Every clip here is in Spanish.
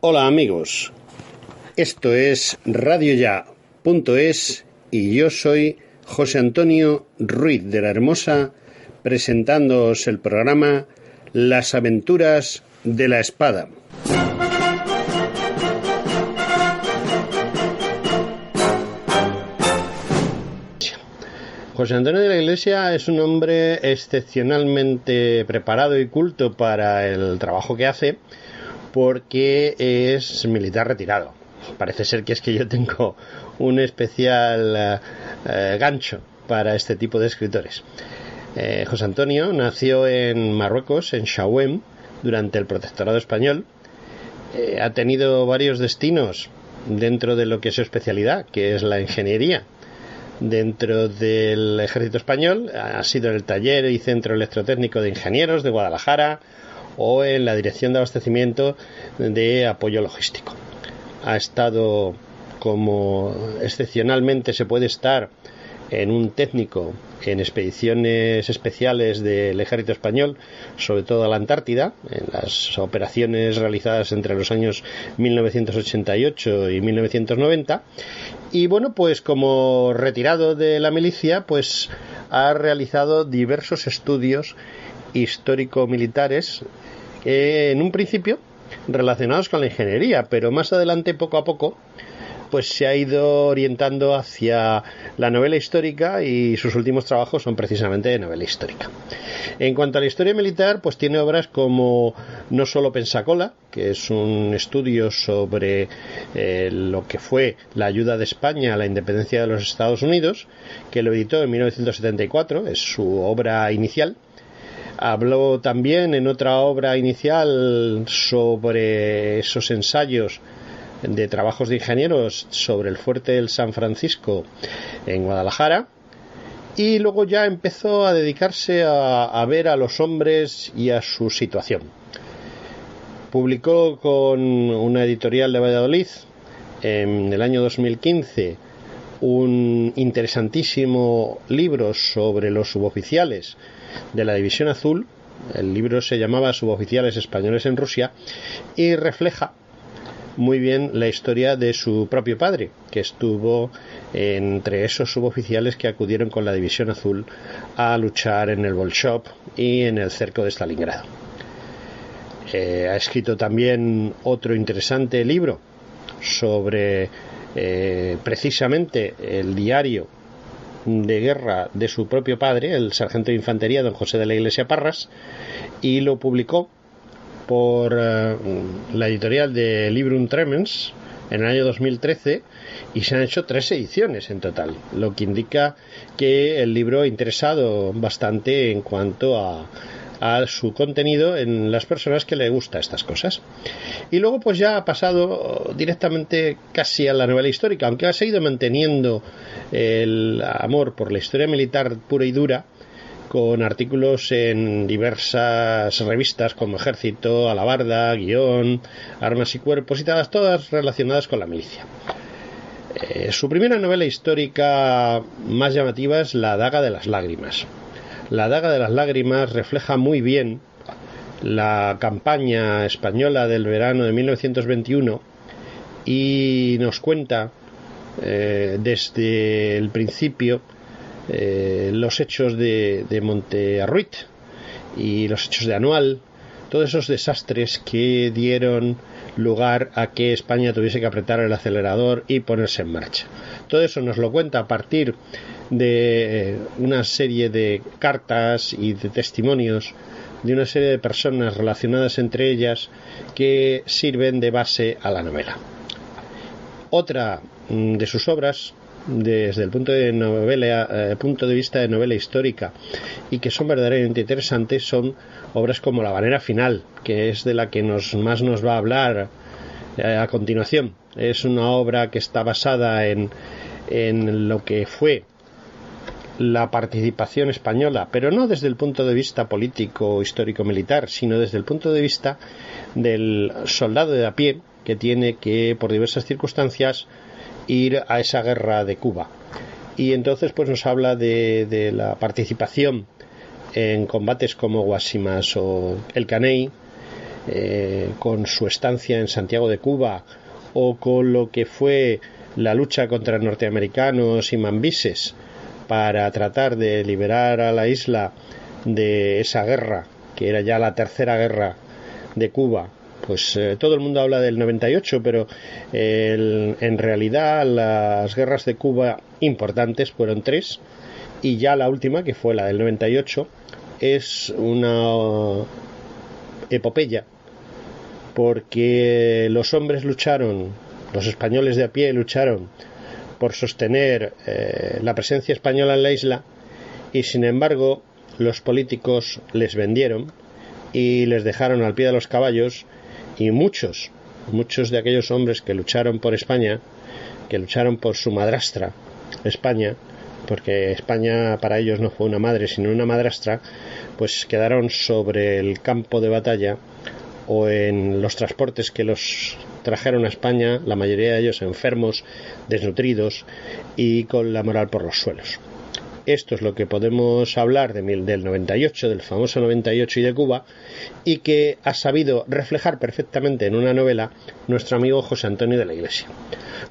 Hola amigos, esto es radioya.es y yo soy José Antonio Ruiz de la Hermosa, presentándoos el programa Las aventuras de la espada. José Antonio de la Iglesia es un hombre excepcionalmente preparado y culto para el trabajo que hace, porque es militar retirado. Parece ser que es que yo tengo un especial gancho para este tipo de escritores. José Antonio nació en Marruecos, en Chaouem, durante el protectorado español. Ha tenido varios destinos dentro de lo que es su especialidad, que es la ingeniería. Dentro del ejército español ha sido en el taller y centro electrotécnico de ingenieros de Guadalajara, o en la dirección de abastecimiento de apoyo logístico. Ha estado, como excepcionalmente se puede estar, en un técnico en expediciones especiales del ejército español, sobre todo a la Antártida, en las operaciones realizadas entre los años 1988 y 1990. Y bueno, pues como retirado de la milicia, pues ha realizado diversos estudios histórico-militares, en un principio relacionados con la ingeniería, pero más adelante, poco a poco, pues se ha ido orientando hacia la novela histórica, y sus últimos trabajos son precisamente de novela histórica. En cuanto a la historia militar, pues tiene obras como No solo Pensacola, que es un estudio sobre lo que fue la ayuda de España a la independencia de los Estados Unidos, que lo editó en 1974, es su obra inicial. Habló también en otra obra inicial sobre esos ensayos de trabajos de ingenieros sobre el fuerte del San Francisco en Guadalajara, y luego ya empezó a dedicarse a ver a los hombres y a su situación. Publicó con una editorial de Valladolid en el año 2015 un interesantísimo libro sobre los suboficiales de la División Azul. El libro se llamaba Suboficiales españoles en Rusia, y refleja muy bien la historia de su propio padre, que estuvo entre esos suboficiales que acudieron con la División Azul a luchar en el Bolshoi y en el cerco de Stalingrado. Ha escrito también otro interesante libro sobre precisamente el diario de guerra de su propio padre, el sargento de infantería don José de la Iglesia Parras, y lo publicó por la editorial de Librum Tremens en el año 2013, y se han hecho 3 ediciones en total, lo que indica que el libro ha interesado bastante en cuanto a su contenido en las personas que le gustan estas cosas. Y luego pues ya ha pasado directamente casi a la novela histórica, aunque ha seguido manteniendo el amor por la historia militar pura y dura, con artículos en diversas revistas como Ejército, Alabarda, Guión, Armas y Cuerpos, y todas relacionadas con la milicia. Su primera novela histórica más llamativa es La daga de las lágrimas. La daga de las lágrimas refleja muy bien la campaña española del verano de 1921 y nos cuenta desde el principio los hechos de Montearruit y los hechos de Anual, todos esos desastres que dieron lugar a que España tuviese que apretar el acelerador y ponerse en marcha. Todo eso nos lo cuenta a partir de una serie de cartas y de testimonios de una serie de personas relacionadas entre ellas, que sirven de base a la novela. Otra de sus obras, desde el punto de vista de novela histórica, y que son verdaderamente interesantes, son obras como La Habanera Final, que es de la que más nos va a hablar a continuación. Es una obra que está basada en lo que fue la participación española, pero no desde el punto de vista político, histórico, militar, sino desde el punto de vista del soldado de a pie, que tiene que, por diversas circunstancias, ir a esa guerra de Cuba. Y entonces pues nos habla de la participación en combates como Guasimas o el Caney, con su estancia en Santiago de Cuba, o con lo que fue la lucha contra norteamericanos y mambises para tratar de liberar a la isla de esa guerra, que era ya la tercera guerra de Cuba. Pues todo el mundo habla del 98, pero en realidad las guerras de Cuba importantes fueron 3, y ya la última, que fue la del 98, es una epopeya, porque los hombres lucharon, los españoles de a pie lucharon por sostener la presencia española en la isla, y sin embargo los políticos les vendieron y les dejaron al pie de los caballos, y muchos de aquellos hombres que lucharon por España, que lucharon por su madrastra España, porque España para ellos no fue una madre sino una madrastra, pues quedaron sobre el campo de batalla o en los transportes que los trajeron a España, la mayoría de ellos enfermos, desnutridos y con la moral por los suelos. Esto es lo que podemos hablar del 98, del famoso 98 y de Cuba, y que ha sabido reflejar perfectamente en una novela nuestro amigo José Antonio de la Iglesia.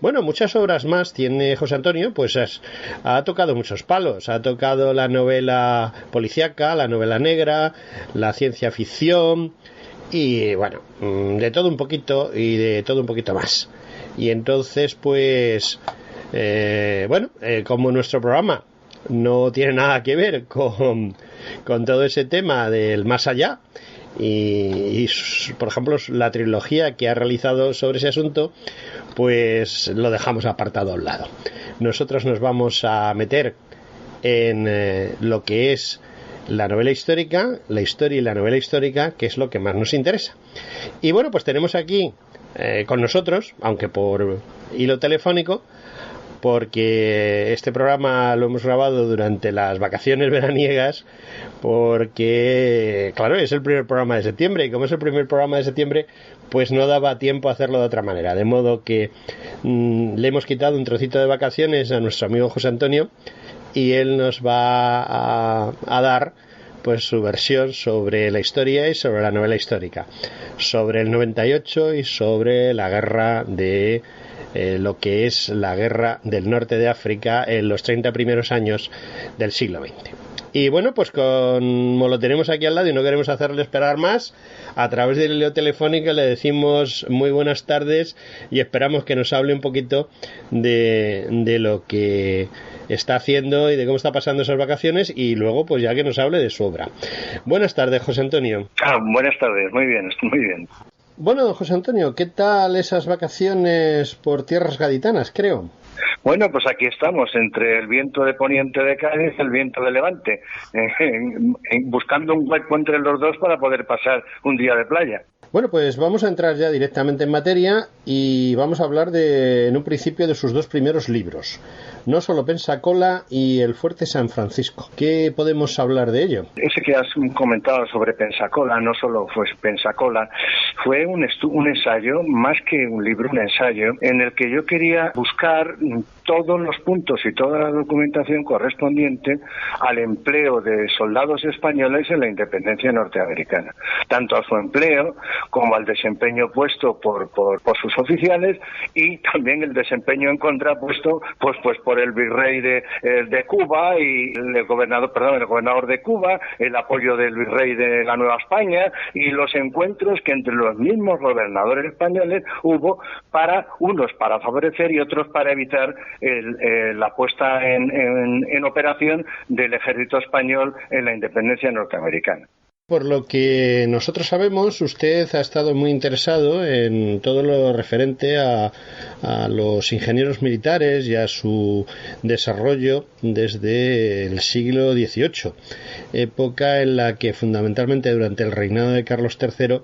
Bueno, muchas obras más tiene José Antonio, pues ha tocado muchos palos. Ha tocado la novela policíaca, la novela negra, la ciencia ficción, y bueno, de todo un poquito y de todo un poquito más. Y entonces, pues, como nuestro programa no tiene nada que ver con todo ese tema del más allá, y por ejemplo la trilogía que ha realizado sobre ese asunto, pues lo dejamos apartado a un lado. Nosotros nos vamos a meter en lo que es la novela histórica, la historia y la novela histórica, que es lo que más nos interesa. Y bueno, pues tenemos aquí con nosotros, aunque por hilo telefónico, porque este programa lo hemos grabado durante las vacaciones veraniegas, porque claro, es el primer programa de septiembre, y como es el primer programa de septiembre, pues no daba tiempo a hacerlo de otra manera, de modo que le hemos quitado un trocito de vacaciones a nuestro amigo José Antonio, y él nos va a dar pues su versión sobre la historia y sobre la novela histórica, sobre el 98 y sobre la guerra de lo que es la guerra del norte de África en los 30 primeros años del siglo XX. Y bueno, pues como lo tenemos aquí al lado y no queremos hacerle esperar más, a través del hilo telefónico le decimos muy buenas tardes y esperamos que nos hable un poquito de lo que está haciendo y de cómo está pasando esas vacaciones, y luego pues ya que nos hable de su obra. Buenas tardes, José Antonio. Buenas tardes, muy bien, estoy muy bien. Bueno, José Antonio, ¿qué tal esas vacaciones por tierras gaditanas, creo? Bueno, pues aquí estamos, entre el viento de poniente de Cádiz y el viento de Levante, buscando un hueco entre los dos para poder pasar un día de playa. Bueno, pues vamos a entrar ya directamente en materia y vamos a hablar en un principio de sus dos primeros libros, No solo Pensacola y El Fuerte San Francisco. ¿Qué podemos hablar de ello? Ese que has comentado sobre Pensacola, no solo fue Pensacola, fue un ensayo, más que un libro, un ensayo, en el que yo quería buscar todos los puntos y toda la documentación correspondiente al empleo de soldados españoles en la independencia norteamericana, tanto a su empleo como al desempeño puesto por sus oficiales, y también el desempeño en contrapuesto pues por el virrey de Cuba y el gobernador de Cuba, el apoyo del virrey de la Nueva España y los encuentros que entre los mismos gobernadores españoles hubo, unos para favorecer y otros para evitar la puesta en operación del ejército español en la independencia norteamericana. Por lo que nosotros sabemos, usted ha estado muy interesado en todo lo referente a los ingenieros militares y a su desarrollo desde el siglo XVIII, época en la que fundamentalmente durante el reinado de Carlos III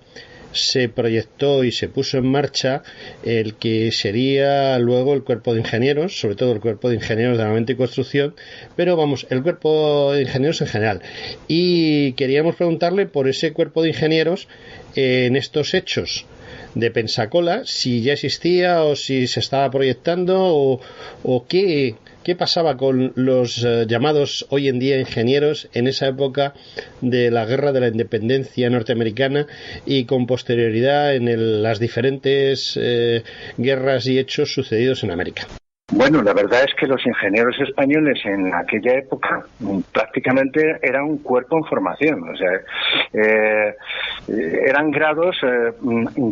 se proyectó y se puso en marcha el que sería luego el cuerpo de ingenieros, sobre todo el cuerpo de ingenieros de armamento y construcción, pero vamos, el cuerpo de ingenieros en general. Y queríamos preguntarle por ese cuerpo de ingenieros en estos hechos de Pensacola, si ya existía o si se estaba proyectando o qué pasaba con los llamados hoy en día ingenieros en esa época de la Guerra de la Independencia norteamericana y con posterioridad en las diferentes guerras y hechos sucedidos en América. Bueno, la verdad es que los ingenieros españoles en aquella época prácticamente eran un cuerpo en formación, o sea, eran grados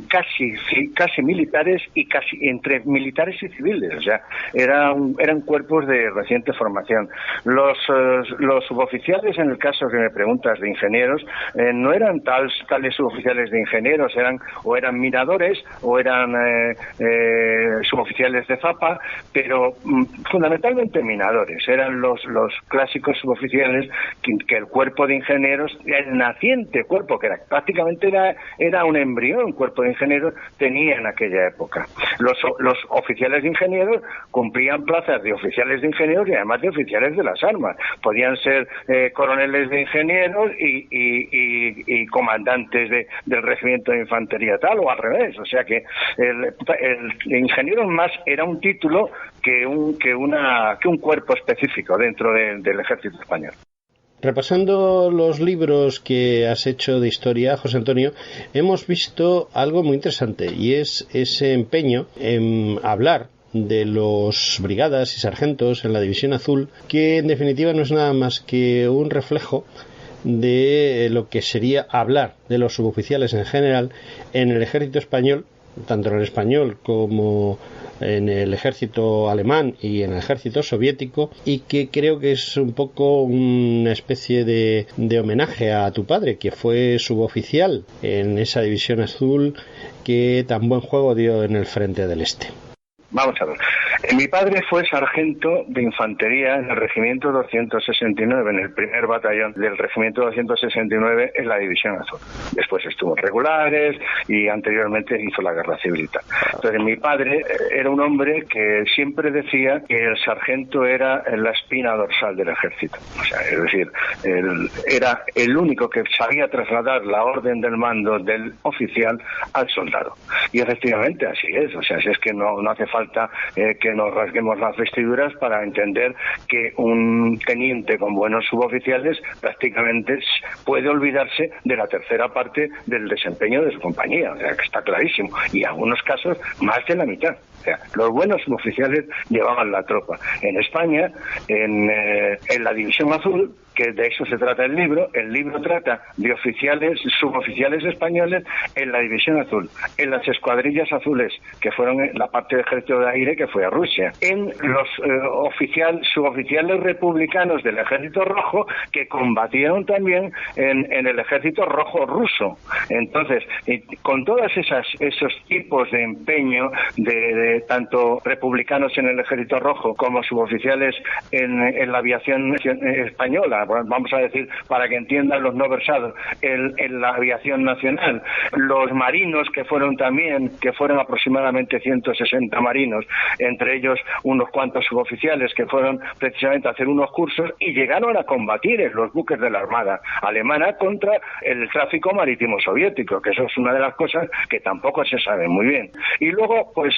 casi militares y casi entre militares y civiles, o sea, eran cuerpos de reciente formación. Los suboficiales, en el caso que me preguntas de ingenieros, no eran tales suboficiales de ingenieros, eran miradores o eran suboficiales de zapa, pero fundamentalmente minadores. Eran los clásicos suboficiales que el cuerpo de ingenieros, el naciente cuerpo, que prácticamente era un embrión, cuerpo de ingenieros, tenía en aquella época. Los oficiales de ingenieros cumplían plazas de oficiales de ingenieros y además de oficiales de las armas. Podían ser coroneles de ingenieros y comandantes del regimiento de infantería tal o al revés. O sea que el ingeniero más era un título que un cuerpo específico dentro del ejército español. Repasando los libros que has hecho de historia, José Antonio, hemos visto algo muy interesante y es ese empeño en hablar de los brigadas y sargentos en la División Azul, que en definitiva no es nada más que un reflejo de lo que sería hablar de los suboficiales en general en el ejército español, tanto en el español como en el ejército alemán y en el ejército soviético, y que creo que es un poco una especie de homenaje a tu padre, que fue suboficial en esa División Azul que tan buen juego dio en el frente del Este. Vamos a ver. Mi padre fue sargento de infantería en el Regimiento 269, en el primer batallón del Regimiento 269 en la División Azul. Después estuvo en regulares y anteriormente hizo la Guerra Civil. Entonces mi padre era un hombre que siempre decía que el sargento era la espina dorsal del ejército. O sea, es decir, era el único que sabía trasladar la orden del mando del oficial al soldado. Y efectivamente así es. O sea, si es que no hace falta que nos rasguemos las vestiduras para entender que un teniente con buenos suboficiales prácticamente puede olvidarse de la tercera parte del desempeño de su compañía, o sea, que está clarísimo, y en algunos casos más de la mitad. O sea, los buenos suboficiales llevaban la tropa. En España, en la División Azul, que de eso se trata el libro trata de oficiales, suboficiales españoles en la División Azul, en las escuadrillas azules, que fueron la parte del ejército de aire que fue a Rusia, en los suboficiales republicanos del ejército rojo que combatieron también en el ejército rojo ruso. Entonces, con todos esos tipos de empeño de tanto republicanos en el ejército rojo como suboficiales en la aviación española, vamos a decir, para que entiendan los no versados, en la aviación nacional, los marinos que fueron aproximadamente 160 marinos, entre ellos unos cuantos suboficiales que fueron precisamente a hacer unos cursos y llegaron a combatir en los buques de la Armada alemana contra el tráfico marítimo soviético, que eso es una de las cosas que tampoco se sabe muy bien. Y luego, pues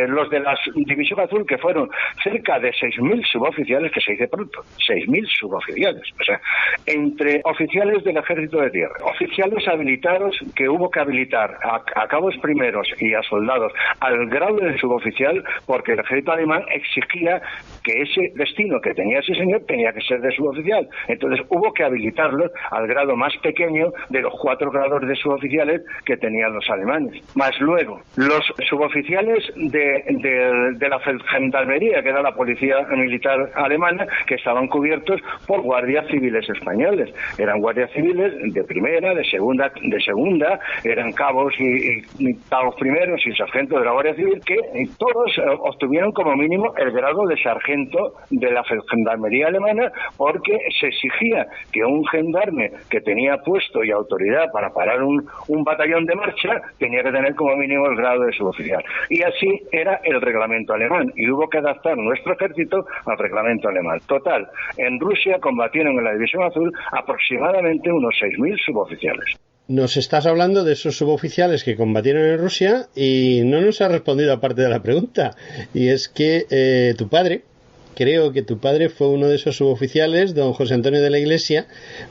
los de la División Azul, que fueron cerca de 6.000 suboficiales, que se dice pronto, 6.000 suboficiales. O sea, entre oficiales del ejército de tierra, oficiales habilitados que hubo que habilitar a cabos primeros y a soldados al grado de suboficial, porque el ejército alemán exigía que ese destino que tenía ese señor tenía que ser de suboficial. Entonces hubo que habilitarlos al grado más pequeño de los 4 grados de suboficiales que tenían los alemanes. Más luego, los suboficiales de la Gendarmería, que era la policía militar alemana, que estaban cubiertos por guardias civiles españoles. Eran guardias civiles de primera, de segunda, eran cabos y cabos primeros y sargentos de la Guardia Civil, que todos obtuvieron como mínimo el grado de sargento de la Gendarmería alemana, porque se exigía que un gendarme que tenía puesto y autoridad para parar un batallón de marcha tenía que tener como mínimo el grado de suboficial. Y así era el reglamento alemán, y hubo que adaptar nuestro ejército al reglamento alemán. Total, en Rusia combatieron en la División Azul aproximadamente unos 6.000 suboficiales. Nos estás hablando de esos suboficiales que combatieron en Rusia y no nos has respondido a parte de la pregunta. Y es que creo que tu padre fue uno de esos suboficiales, don José Antonio de la Iglesia,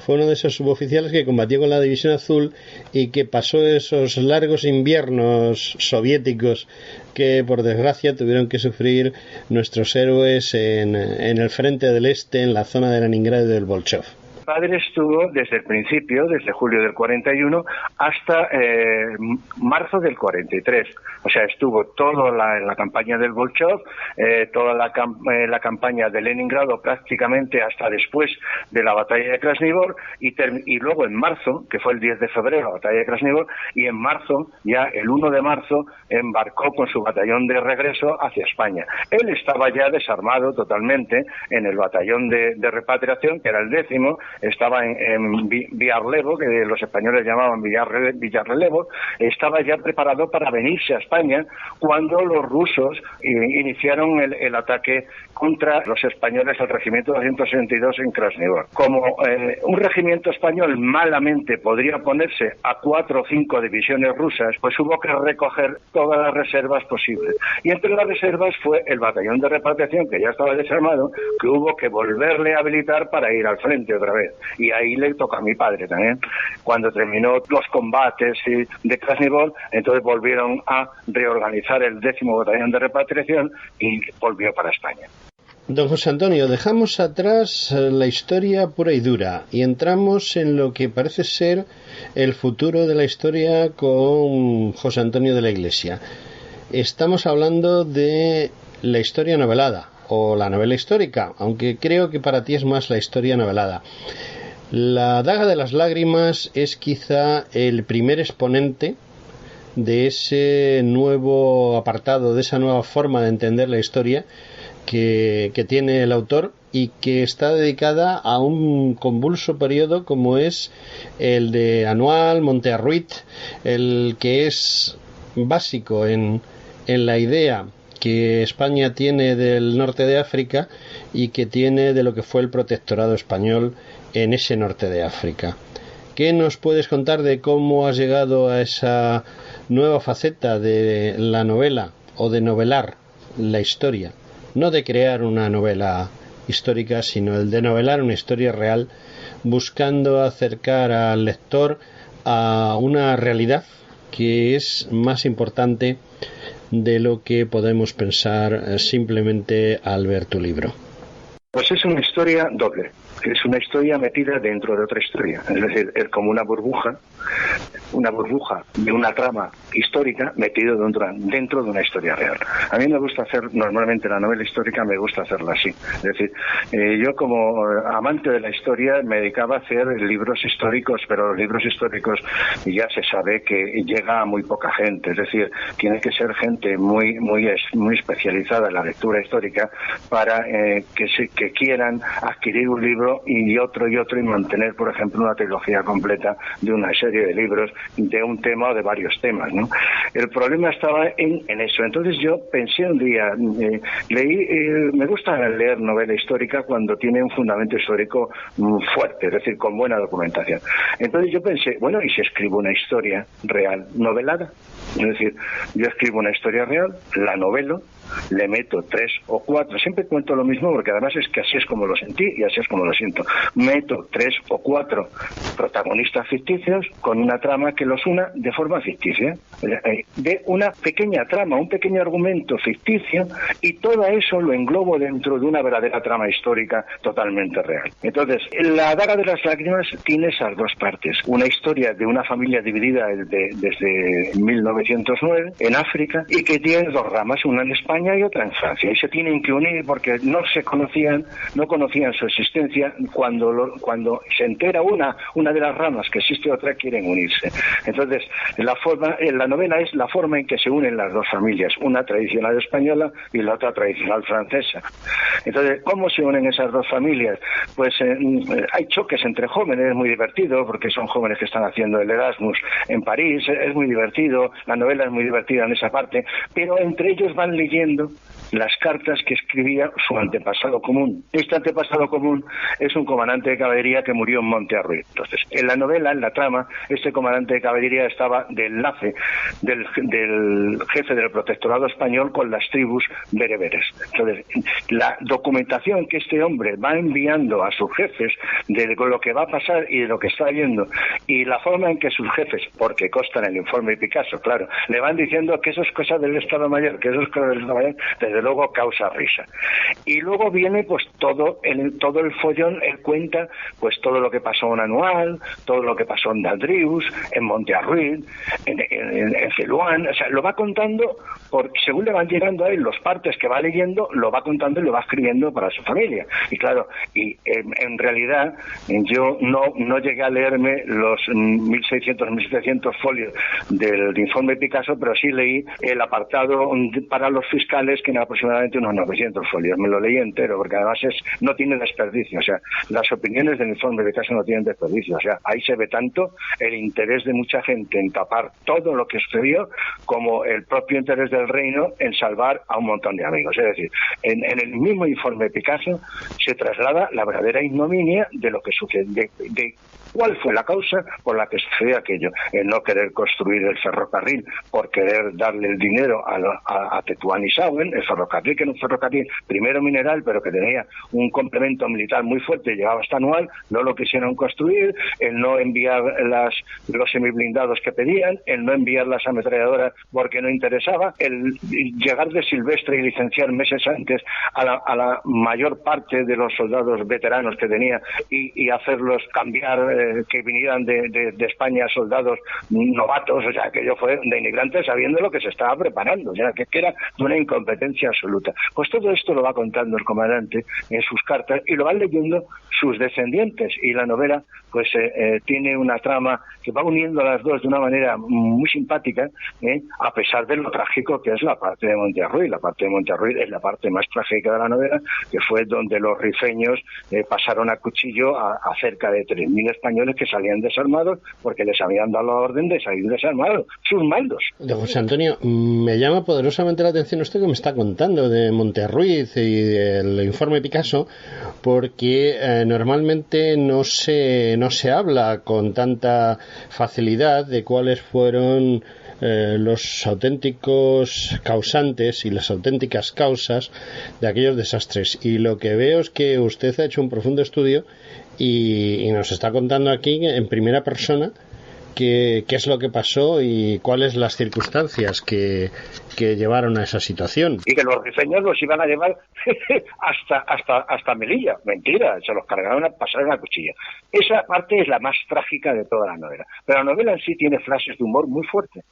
fue uno de esos suboficiales que combatió con la División Azul y que pasó esos largos inviernos soviéticos que por desgracia tuvieron que sufrir nuestros héroes en el frente del este, en la zona de Leningrado y del Bolshov. Mi padre estuvo desde el principio, desde julio del 41 hasta marzo del 43. O sea, estuvo toda la campaña del Bolshov, toda la campaña de Leningrado prácticamente hasta después de la batalla de Krasnivor y luego en marzo, que fue el 10 de febrero, la batalla de Krasnivor, y en marzo, ya el 1 de marzo, embarcó con su batallón de regreso hacia España. Él estaba ya desarmado totalmente en el batallón de repatriación, que era el 10º, estaba en Villarrelevo, que los españoles llamaban Villarrelevo, estaba ya preparado para venirse a España cuando los rusos iniciaron el ataque contra los españoles al regimiento 262 en Krasnivor. Como un regimiento español malamente podría ponerse a 4 o 5 divisiones rusas, pues hubo que recoger todas las reservas posibles. Y entre las reservas fue el batallón de repatriación, que ya estaba desarmado, que hubo que volverle a habilitar para ir al frente otra vez. Y ahí le toca a mi padre también. Cuando terminó los combates de Krasnivor, entonces volvieron a reorganizar el 10º batallón de repatriación y volvió para España. Don José Antonio, dejamos atrás la historia pura y dura y entramos en lo que parece ser el futuro de la historia con José Antonio de la Iglesia. Estamos hablando de la historia novelada o la novela histórica, aunque creo que para ti es más la historia novelada. La daga de las lágrimas es quizá el primer exponente de ese nuevo apartado, de esa nueva forma de entender la historia que tiene el autor y que está dedicada a un convulso periodo como es el de Anual, Montearruit, el que es básico en la idea que España tiene del norte de África y que tiene de lo que fue el protectorado español en ese norte de África. ¿Qué nos puedes contar de cómo has llegado a esa nueva faceta de la novela o de novelar la historia? No de crear una novela histórica, sino el de novelar una historia real, buscando acercar al lector a una realidad que es más importante de lo que podemos pensar simplemente al ver tu libro. Pues es una historia doble, es una historia metida dentro de otra historia, es decir, es como una burbuja de una trama histórica metido dentro de una historia real. A mí me gusta hacer, normalmente la novela histórica me gusta hacerla así, es decir, yo como amante de la historia me dedicaba a hacer libros históricos, pero los libros históricos ya se sabe que llega a muy poca gente, es decir, tiene que ser gente muy especializada en la lectura histórica para que quieran adquirir un libro y otro y mantener, por ejemplo, una trilogía completa de una serie de libros de un tema o de varios temas, ¿no? El problema estaba en eso. Entonces yo pensé un día, me gusta leer novela histórica cuando tiene un fundamento histórico fuerte, es decir, con buena documentación. Entonces yo pensé, bueno, ¿y si escribo una historia real novelada? Es decir, yo escribo una historia real, la novelo, le meto 3 o 4, siempre cuento lo mismo porque además es que así es como lo sentí y así es como lo siento. Meto 3 o 4 protagonistas ficticios con una trama que los una de forma ficticia, de una pequeña trama, un pequeño argumento ficticio, y todo eso lo englobo dentro de una verdadera trama histórica totalmente real. Entonces, la daga de las lágrimas tiene esas dos partes, una historia de una familia dividida desde 1909 en África y que tiene dos ramas, una en España y otra en Francia, y se tienen que unir porque no conocían su existencia. Cuando se entera una de las ramas que existe otra, quieren unirse. Entonces la novela es la forma en que se unen las dos familias, una tradicional española y la otra tradicional francesa. Entonces, ¿cómo se unen esas dos familias? Pues hay choques entre jóvenes, es muy divertido porque son jóvenes que están haciendo el Erasmus en París, es muy divertido, la novela es muy divertida en esa parte, pero entre ellos van leyendo leyendo las cartas que escribía su antepasado común. Este antepasado común es un comandante de caballería que murió en Monte Arruy. Entonces, en la novela, en la trama, este comandante de caballería estaba de enlace del jefe del protectorado español con las tribus bereberes. Entonces, la documentación que este hombre va enviando a sus jefes de lo que va a pasar y de lo que está viendo, y la forma en que sus jefes, porque consta en el informe de Picasso, claro, le van diciendo que eso es cosa del Estado Mayor, que eso es cosa del Estado Mayor, desde luego causa risa. Y luego viene pues todo el follón. Él cuenta pues todo lo que pasó en Anual, todo lo que pasó en Daldrius, en Monte Arruy, en Celuán. O sea, lo va contando según le van llegando a él los partes que va leyendo, lo va contando y lo va escribiendo para su familia. Y claro, en realidad yo no llegué a leerme los 1.600, 1.700 folios del informe de Picasso, pero sí leí el apartado para los fiscales, que era aproximadamente unos 900 folios. Me lo leí entero, porque además no tiene desperdicio. O sea, las opiniones del informe de Picasso no tienen desperdicio. O sea, ahí se ve tanto el interés de mucha gente en tapar todo lo que sucedió, como el propio interés del reino en salvar a un montón de amigos. Es decir, en el mismo informe de Picasso se traslada la verdadera ignominia de lo que sucede, de cuál fue la causa por la que sucedió aquello. El no querer construir el ferrocarril por querer darle el dinero a Tetuán y Sauen, el ferrocarril, que era un ferrocarril primero mineral, pero que tenía un complemento militar muy fuerte, llegaba hasta Anual, no lo quisieron construir, el no enviar los semiblindados que pedían, el no enviar las ametralladoras porque no interesaba, el llegar de Silvestre y licenciar meses antes a la mayor parte de los soldados veteranos que tenía y hacerlos cambiar, que vinieran de España soldados novatos. O sea, aquello fue de inmigrantes sabiendo lo que se estaba preparando, o sea, que era de una incompetencia absoluta. Pues todo esto lo va contando el comandante en sus cartas y lo van leyendo sus descendientes, y la novela pues tiene una trama que va uniendo las dos de una manera muy simpática, a pesar de lo trágico que es la parte de Monte Arruy. La parte de Monte Arruy es la parte más trágica de la novela, que fue donde los rifeños pasaron a cuchillo a cerca de 3.000 españoles que salían desarmados porque les habían dado la orden de salir desarmados, sus mandos. Don José Antonio, me llama poderosamente la atención esto que me está contando de Monte Arruy y del informe Picasso, porque normalmente no se habla con tanta facilidad de cuáles fueron los auténticos causantes y las auténticas causas de aquellos desastres. Y lo que veo es que usted ha hecho un profundo estudio y nos está contando aquí en primera persona qué es lo que pasó y cuáles las circunstancias que llevaron a esa situación. Y que los rifeños los iban a llevar hasta Melilla. Mentira, se los cargaron a pasar una cuchilla. Esa parte es la más trágica de toda la novela. Pero la novela en sí tiene frases de humor muy fuertes.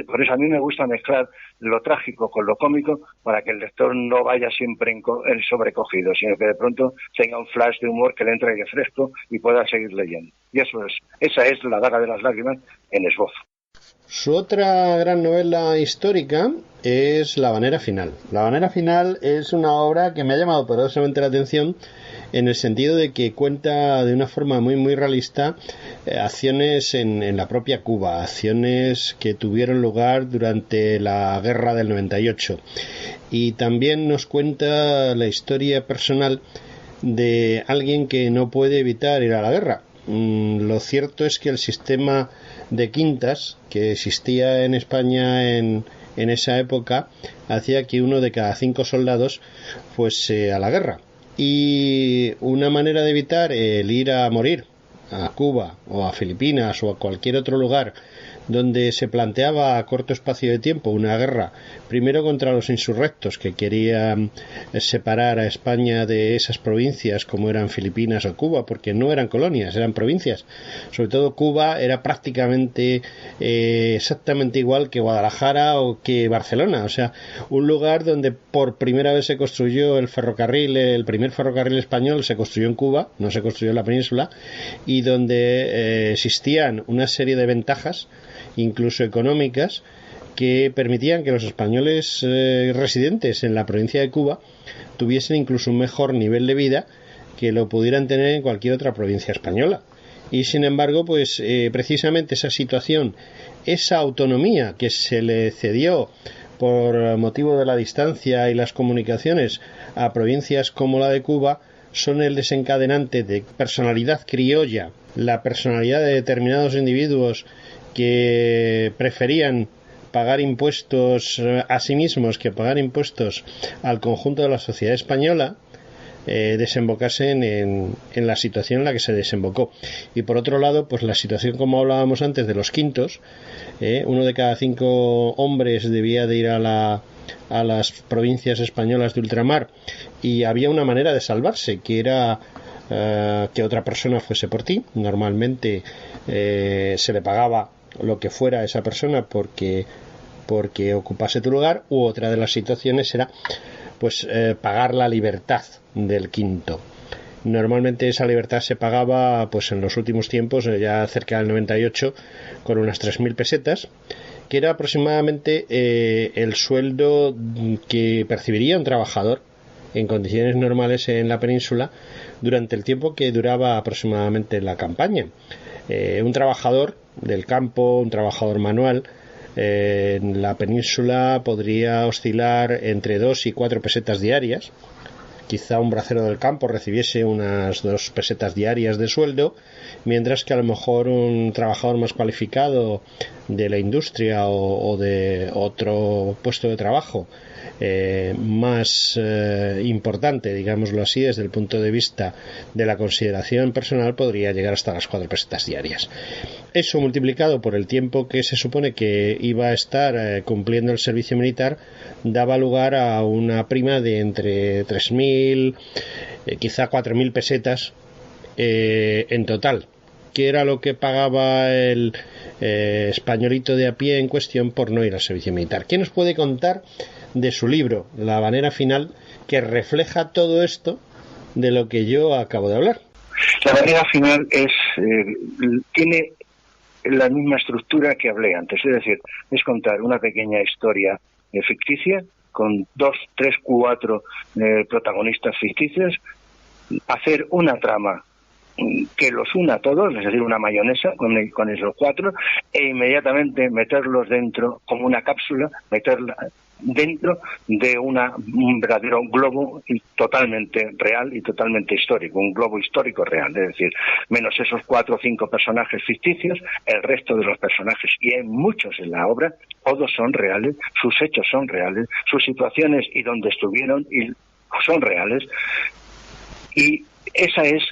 Por eso a mí me gusta mezclar lo trágico con lo cómico, para que el lector no vaya siempre sobrecogido, sino que de pronto tenga un flash de humor que le entregue fresco y pueda seguir leyendo. Y esa es La daga de las lágrimas en esbozo. Su otra gran novela histórica es La habanera final. La habanera final es una obra que me ha llamado poderosamente la atención, en el sentido de que cuenta de una forma muy muy realista acciones en la propia Cuba, acciones que tuvieron lugar durante la guerra del 98, y también nos cuenta la historia personal de alguien que no puede evitar ir a la guerra. Lo cierto es que el sistema de quintas que existía en España en esa época hacía que 1 de cada 5 soldados fuese a la guerra. Y una manera de evitar el ir a morir a Cuba o a Filipinas o a cualquier otro lugar donde se planteaba a corto espacio de tiempo una guerra, primero contra los insurrectos que querían separar a España de esas provincias como eran Filipinas o Cuba, porque no eran colonias, eran provincias. Sobre todo Cuba era prácticamente exactamente igual que Guadalajara o que Barcelona, o sea, un lugar donde por primera vez se construyó el ferrocarril, el primer ferrocarril español se construyó en Cuba, no se construyó en la península, y donde existían una serie de ventajas, incluso económicas, que permitían que los españoles residentes en la provincia de Cuba tuviesen incluso un mejor nivel de vida que lo pudieran tener en cualquier otra provincia española. Y sin embargo, pues precisamente esa situación, esa autonomía que se le cedió por motivo de la distancia y las comunicaciones a provincias como la de Cuba son el desencadenante de personalidad criolla, la personalidad de determinados individuos que preferían pagar impuestos a sí mismos que pagar impuestos al conjunto de la sociedad española, desembocasen en la situación en la que se desembocó. Y por otro lado, pues la situación, como hablábamos antes, de los quintos, uno de cada 5 hombres debía de ir a las provincias españolas de ultramar, y había una manera de salvarse, que era que otra persona fuese por ti. Normalmente se le pagaba lo que fuera a esa persona porque ocupase tu lugar, u otra de las situaciones era pues pagar la libertad del quinto. Normalmente esa libertad se pagaba pues en los últimos tiempos, ya cerca del 98, con unas 3.000 pesetas, que era aproximadamente el sueldo que percibiría un trabajador en condiciones normales en la península durante el tiempo que duraba aproximadamente la campaña. Un trabajador del campo, un trabajador manual, en la península podría oscilar entre 2 y 4 pesetas diarias. Quizá un bracero del campo recibiese unas 2 pesetas diarias de sueldo, mientras que a lo mejor un trabajador más cualificado de la industria o de otro puesto de trabajo más importante, digámoslo así, desde el punto de vista de la consideración personal, podría llegar hasta las 4 pesetas diarias. Eso multiplicado por el tiempo que se supone que iba a estar cumpliendo el servicio militar, daba lugar a una prima de entre 3.000, quizá 4.000 pesetas en total, que era lo que pagaba el españolito de a pie en cuestión por no ir al servicio militar. ¿Qué nos puede contar de su libro, La Habanera Final, que refleja todo esto de lo que yo acabo de hablar? La Habanera Final tiene la misma estructura que hablé antes, es decir, es contar una pequeña historia ficticia con 2, 3, 4 protagonistas ficticios, hacer una trama que los una a todos, es decir, una mayonesa con esos 4, e inmediatamente meterlos dentro, como una cápsula, meterla dentro de un verdadero globo totalmente real y totalmente histórico, un globo histórico real, es decir, menos esos 4 o 5 personajes ficticios, el resto de los personajes, y hay muchos en la obra, todos son reales, sus hechos son reales, sus situaciones y donde estuvieron y son reales, y esa es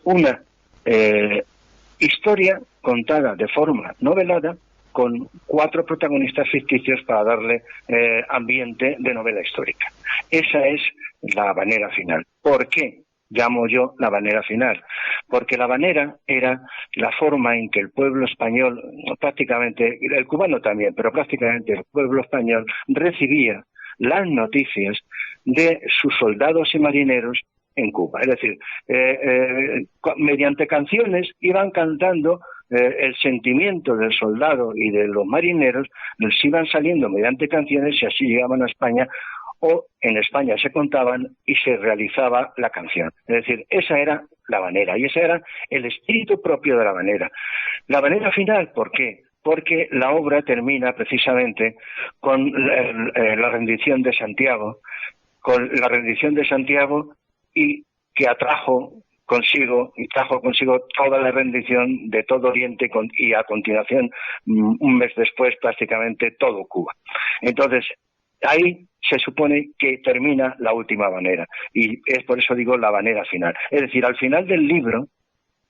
una historia contada de forma novelada con 4 protagonistas ficticios para darle ambiente de novela histórica. Esa es la habanera final. ¿Por qué llamo yo la habanera final? Porque la habanera era la forma en que el pueblo español, prácticamente, el cubano también, pero prácticamente el pueblo español recibía las noticias de sus soldados y marineros en Cuba. Es decir, mediante canciones iban cantando el sentimiento del soldado y de los marineros, les iban saliendo mediante canciones y así llegaban a España, o en España se contaban y se realizaba la canción. Es decir, esa era la habanera y ese era el espíritu propio de la habanera. La habanera final, ¿por qué? Porque la obra termina precisamente con la rendición de Santiago, y que trajo consigo toda la rendición de todo Oriente y a continuación, un mes después, prácticamente todo Cuba. Entonces, ahí se supone que termina la última habanera, y es por eso digo la habanera final. Es decir, al final del libro,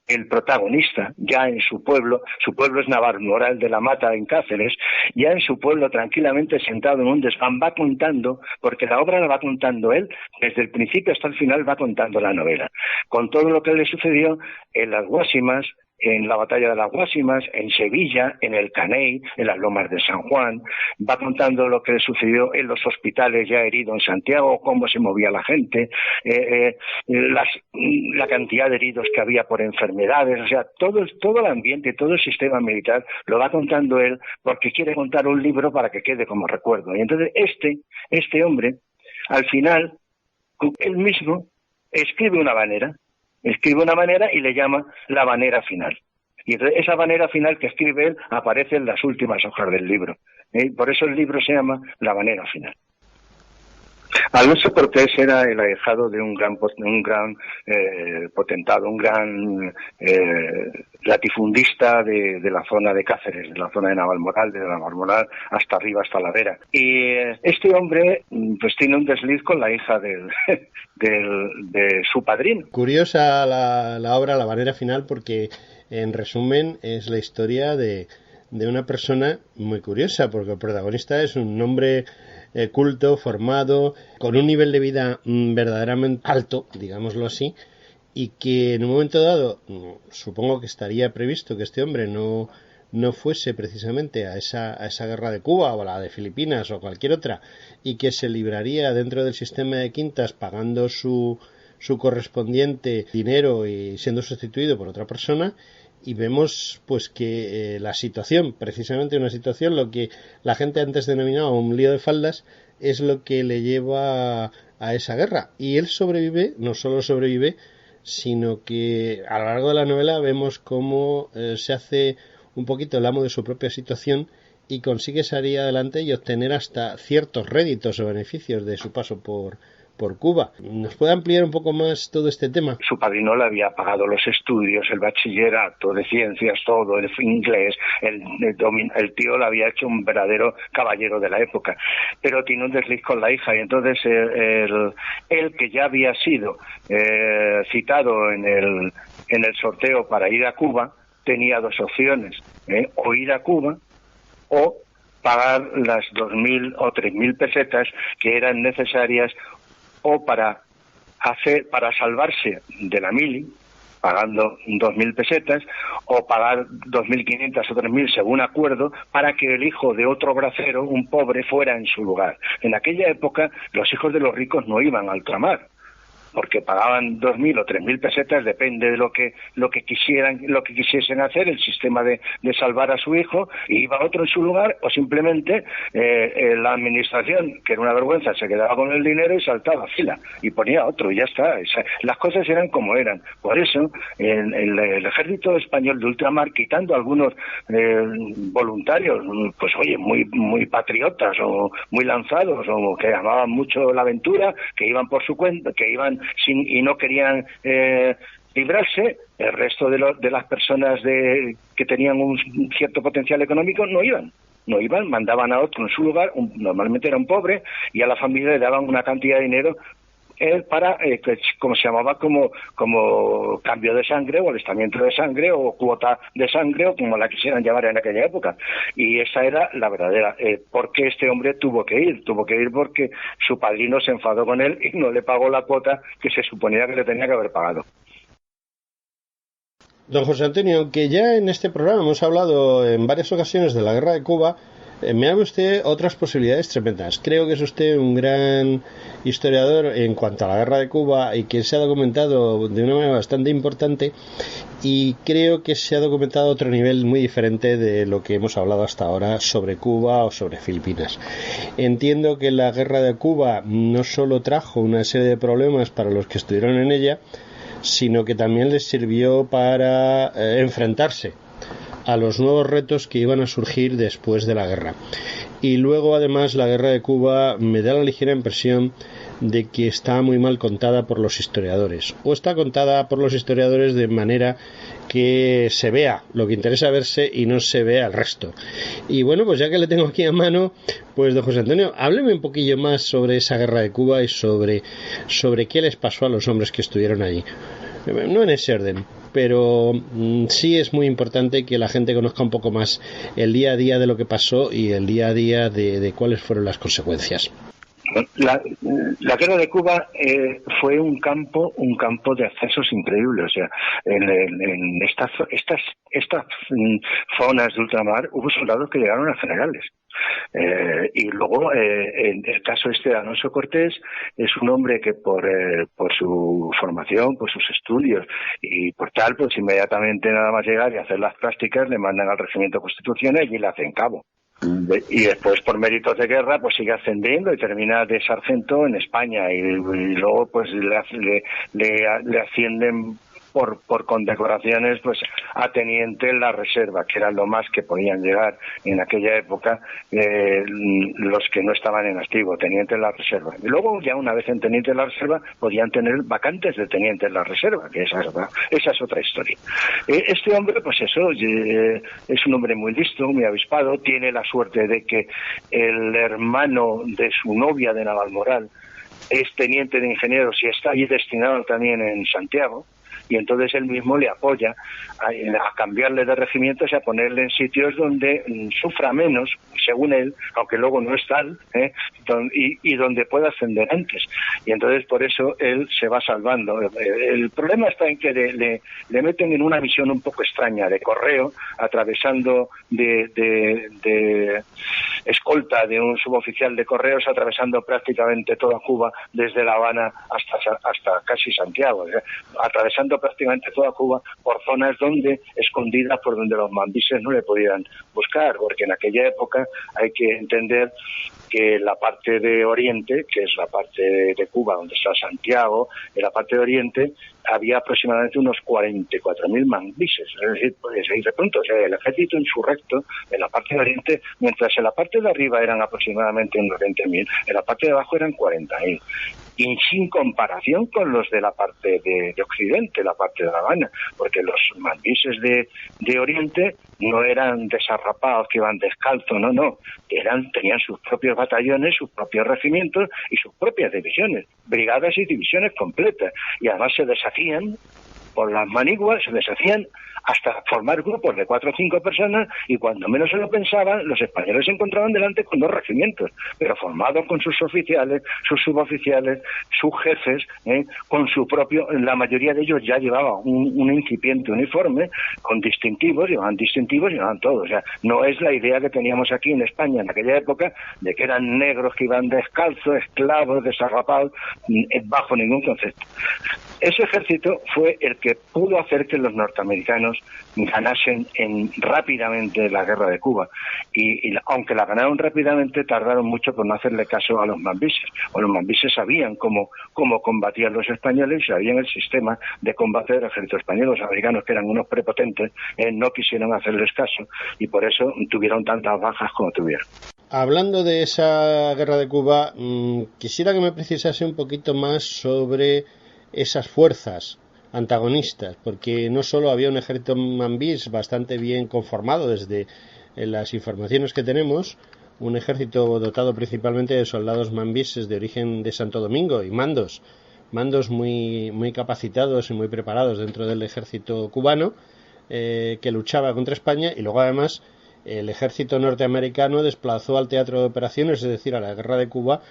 el protagonista, ya en su pueblo es Navalmoral de la Mata, en Cáceres, ya en su pueblo, tranquilamente sentado en un desván, va contando, porque la obra la va contando él, desde el principio hasta el final va contando la novela, con todo lo que le sucedió en las Guásimas, en la batalla de las Guásimas, en Sevilla, en el Caney, en las lomas de San Juan, va contando lo que le sucedió en los hospitales ya heridos en Santiago, cómo se movía la gente, la cantidad de heridos que había por enfermedades, o sea, todo el ambiente, todo el sistema militar lo va contando él, porque quiere contar un libro para que quede como recuerdo. Y entonces este hombre, al final, él mismo escribe una habanera y le llama la habanera final. Y entonces esa manera final que escribe él aparece en las últimas hojas del libro. Por eso el libro se llama La manera final. Alonso Cortés era el ahijado de un gran potentado, un gran latifundista de la zona de Cáceres, de la zona de Navalmoral, desde Navalmoral hasta arriba, hasta la Vera. Y este hombre pues tiene un desliz con la hija de su padrino. Curiosa la obra La manera final, porque en resumen es la historia de una persona muy curiosa, porque el protagonista es un hombre culto, formado, con un nivel de vida verdaderamente alto, digámoslo así, y que en un momento dado, supongo que estaría previsto que este hombre no fuese precisamente a esa guerra de Cuba o a la de Filipinas o cualquier otra, y que se libraría dentro del sistema de quintas pagando su correspondiente dinero y siendo sustituido por otra persona. Y vemos pues que la situación, precisamente una situación, lo que la gente antes denominaba un lío de faldas, es lo que le lleva a esa guerra. Y él sobrevive, no solo sobrevive, sino que a lo largo de la novela vemos cómo se hace un poquito el amo de su propia situación y consigue salir adelante y obtener hasta ciertos réditos o beneficios de su paso por Cuba. ¿Nos puede ampliar un poco más todo este tema? Su padrino le había pagado los estudios, el bachillerato de ciencias, todo, el inglés, el tío le había hecho un verdadero caballero de la época, pero tiene un desliz con la hija y entonces él que ya había sido citado en el sorteo para ir a Cuba, tenía dos opciones, o ir a Cuba o pagar las 2.000 o 3.000 pesetas que eran necesarias o para salvarse de la mili, pagando 2.000 pesetas, o pagar 2.500 o 3.000 según acuerdo, para que el hijo de otro bracero, un pobre, fuera en su lugar. En aquella época los hijos de los ricos no iban al ultramar, porque pagaban 2.000 o 3.000 pesetas, depende de lo que quisiesen hacer, el sistema de salvar a su hijo, y iba otro en su lugar, o simplemente la administración, que era una vergüenza, se quedaba con el dinero y saltaba fila, y ponía otro, y ya está. Las cosas eran como eran. Por eso, el ejército español de ultramar, quitando algunos voluntarios, pues oye, muy patriotas, o muy lanzados, o que amaban mucho la aventura, que iban por su cuenta, que iban y no querían librarse, el resto de las personas que tenían un cierto potencial económico no iban, mandaban a otro en su lugar, normalmente era un pobre, y a la familia le daban una cantidad de dinero para, como se llamaba, como cambio de sangre, o alistamiento de sangre, o cuota de sangre, o como la quisieran llamar en aquella época. Y esa era la verdadera. ¿Por qué este hombre tuvo que ir? Tuvo que ir porque su padrino se enfadó con él y no le pagó la cuota que se suponía que le tenía que haber pagado. Don José Antonio, aunque ya en este programa hemos hablado en varias ocasiones de la guerra de Cuba, me abre usted otras posibilidades tremendas. Creo que es usted un gran historiador en cuanto a la guerra de Cuba y que se ha documentado de una manera bastante importante, y creo que se ha documentado a otro nivel muy diferente de lo que hemos hablado hasta ahora sobre Cuba o sobre Filipinas. Entiendo que la guerra de Cuba no solo trajo una serie de problemas para los que estuvieron en ella, sino que también les sirvió para enfrentarse a los nuevos retos que iban a surgir después de la guerra. Y luego, además, la guerra de Cuba me da la ligera impresión de que está muy mal contada por los historiadores, o está contada por los historiadores de manera que se vea lo que interesa verse y no se vea el resto. Y bueno, pues ya que le tengo aquí a mano, pues don José Antonio, hábleme un poquillo más sobre esa guerra de Cuba y sobre qué les pasó a los hombres que estuvieron allí. No en ese orden, pero sí es muy importante que la gente conozca un poco más el día a día de lo que pasó y el día a día de cuáles fueron las consecuencias. La guerra de Cuba fue un campo de accesos increíble. O sea, en estas zonas de ultramar hubo soldados que llegaron a generales. Y luego en el caso de Alonso Cortés, es un hombre que por su formación, por sus estudios y por tal, pues inmediatamente nada más llegar y hacer las prácticas le mandan al regimiento constitucional y le hacen cabo. Y después, por méritos de guerra, pues sigue ascendiendo y termina de sargento en España, y luego pues le ascienden por condecoraciones pues a teniente en la reserva, que era lo más que podían llegar en aquella época los que no estaban en activo, teniente en la reserva. Y luego ya una vez en teniente en la reserva podían tener vacantes de teniente en la reserva, que esa es otra historia. Este hombre, pues eso, es un hombre muy listo, muy avispado, tiene la suerte de que el hermano de su novia de Navalmoral es teniente de ingenieros y está allí destinado también en Santiago, y entonces él mismo le apoya a cambiarle de regimientos y a ponerle en sitios donde sufra menos, según él, aunque luego no es tal, y donde pueda ascender antes. Y entonces por eso él se va salvando. El problema está en que le meten en una misión un poco extraña de correo, atravesando de escolta de un suboficial de correos, atravesando prácticamente toda Cuba, desde La Habana hasta casi Santiago, atravesando prácticamente toda Cuba por zonas donde escondidas, por donde los mambises no le podían buscar, porque en aquella época hay que entender que la parte de Oriente, que es la parte de Cuba donde está Santiago, en la parte de Oriente había aproximadamente unos 44.000 mambises, es decir, pues ahí de pronto, o sea, el ejército insurrecto en la parte de Oriente, mientras en la parte de arriba eran aproximadamente unos 20.000, en la parte de abajo eran 40.000. Y sin comparación con los de la parte de Occidente, la parte de La Habana, porque los mambises de Oriente no eran desarrapados que iban descalzos, no, tenían sus propios batallones, sus propios regimientos y sus propias divisiones, brigadas y divisiones completas, y además se deshacían por las maniguas, se deshacían hasta formar grupos de 4 o 5 personas, y cuando menos se lo pensaban, los españoles se encontraban delante con 2 regimientos, pero formados con sus oficiales, sus suboficiales, sus jefes, con su propio, la mayoría de ellos ya llevaban un incipiente uniforme, con distintivos, llevaban todo. O sea, no es la idea que teníamos aquí en España en aquella época, de que eran negros que iban descalzos, esclavos, desarrapados, bajo ningún concepto. Ese ejército fue el que pudo hacer que los norteamericanos ganasen rápidamente la guerra de Cuba, y aunque la ganaron rápidamente, tardaron mucho por no hacerle caso a los mambises. Los mambises sabían cómo combatían los españoles, sabían el sistema de combate del ejército español. Los americanos, que eran unos prepotentes, no quisieron hacerles caso, y por eso tuvieron tantas bajas como tuvieron. Hablando de esa guerra de Cuba, quisiera que me precisase un poquito más sobre esas fuerzas antagonistas, porque no solo había un ejército mambís bastante bien conformado desde las informaciones que tenemos, un ejército dotado principalmente de soldados mambises de origen de Santo Domingo y mandos muy capacitados y muy preparados dentro del ejército cubano, que luchaba contra España, y luego además el ejército norteamericano desplazó al teatro de operaciones, es decir, a la guerra de Cuba,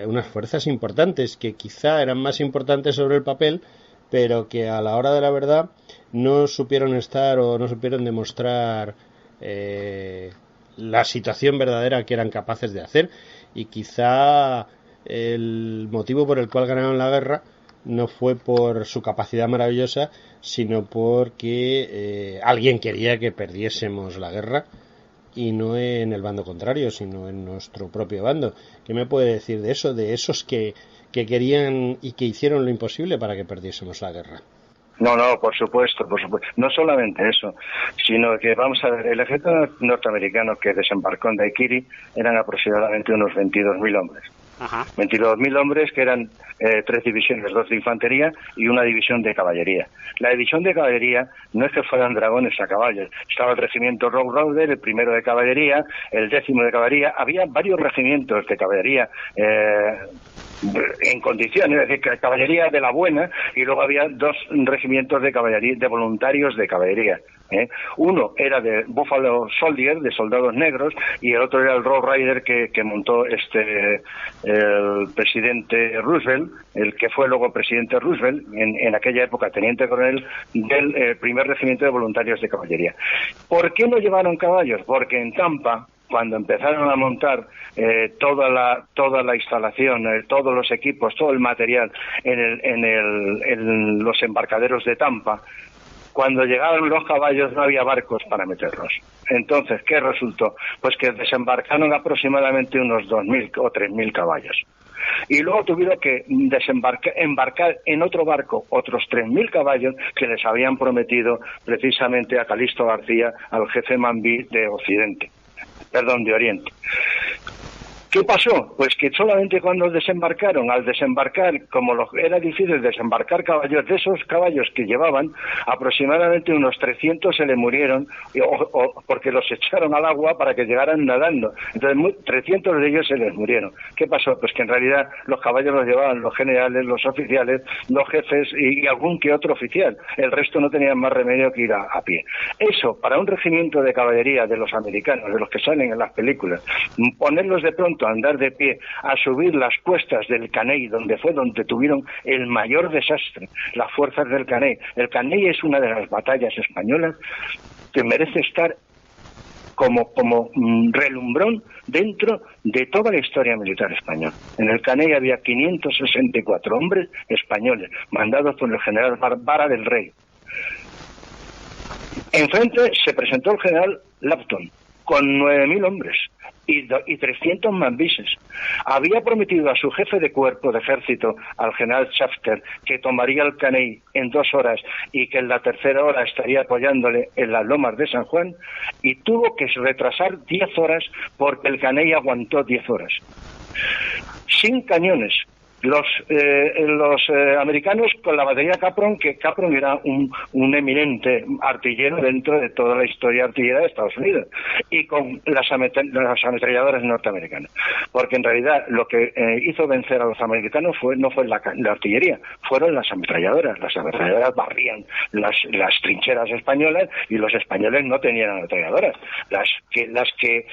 unas fuerzas importantes que quizá eran más importantes sobre el papel, pero que a la hora de la verdad no supieron estar o no supieron demostrar la situación verdadera que eran capaces de hacer, y quizá el motivo por el cual ganaron la guerra no fue por su capacidad maravillosa, sino porque alguien quería que perdiésemos la guerra, y no en el bando contrario, sino en nuestro propio bando. ¿Qué me puede decir de eso, de esos que querían y que hicieron lo imposible para que perdiésemos la guerra? No, por supuesto. No solamente eso, sino que, vamos a ver, el ejército norteamericano que desembarcó en Daiquiri eran aproximadamente unos 22.000 hombres. Ajá. 22.000 hombres, que eran 3 divisiones, 2 de infantería y una división de caballería. La división de caballería no es que fueran dragones a caballos. Estaba el regimiento Rough Rider, el primero de caballería, el 10º de caballería. Había varios regimientos de caballería en condiciones, es decir, caballería de la buena, y luego había 2 regimientos de caballería, de voluntarios de caballería. Uno era de Buffalo Soldier, de soldados negros, y el otro era el Rough Rider que montó el presidente Roosevelt, el que fue luego presidente Roosevelt, en aquella época teniente coronel del primer regimiento de voluntarios de caballería. ¿Por qué no llevaron caballos? Porque en Tampa, cuando empezaron a montar toda la instalación, todos los equipos, todo el material en los embarcaderos de Tampa, cuando llegaron los caballos no había barcos para meterlos. Entonces, ¿qué resultó? Pues que desembarcaron aproximadamente unos 2.000 o 3.000 caballos. y luego tuvieron que embarcar en otro barco otros 3.000 caballos que les habían prometido precisamente a Calixto García, al jefe Mambí de Oriente. ¿Qué pasó? Pues que solamente cuando desembarcaron, al desembarcar, era difícil desembarcar caballos, de esos caballos que llevaban, aproximadamente unos 300 se le murieron, porque los echaron al agua para que llegaran nadando. Entonces, 300 de ellos se les murieron. ¿Qué pasó? Pues que en realidad los caballos los llevaban los generales, los oficiales, los jefes y algún que otro oficial. El resto no tenían más remedio que ir a pie. Eso, para un regimiento de caballería de los americanos, de los que salen en las películas, ponerlos de pronto a andar de pie, a subir las cuestas del Caney, donde tuvieron el mayor desastre, las fuerzas del Caney. El Caney es una de las batallas españolas que merece estar como relumbrón dentro de toda la historia militar española. En el Caney había 564 hombres españoles, mandados por el general Vara del Rey. Enfrente se presentó el general Lapton, con 9.000 hombres y 300 mambises. Había prometido a su jefe de cuerpo de ejército, al general Shafter, que tomaría el Caney en 2 horas y que en la tercera hora estaría apoyándole en las lomas de San Juan, y tuvo que retrasar 10 horas porque el Caney aguantó 10 horas. Sin cañones. Los americanos con la batería Capron, que Capron era un eminente artillero dentro de toda la historia artillera de Estados Unidos, y con las ametralladoras norteamericanas, porque en realidad lo que hizo vencer a los americanos no fue la artillería, fueron las ametralladoras. Las ametralladoras barrían las trincheras españolas y los españoles no tenían ametralladoras. Las que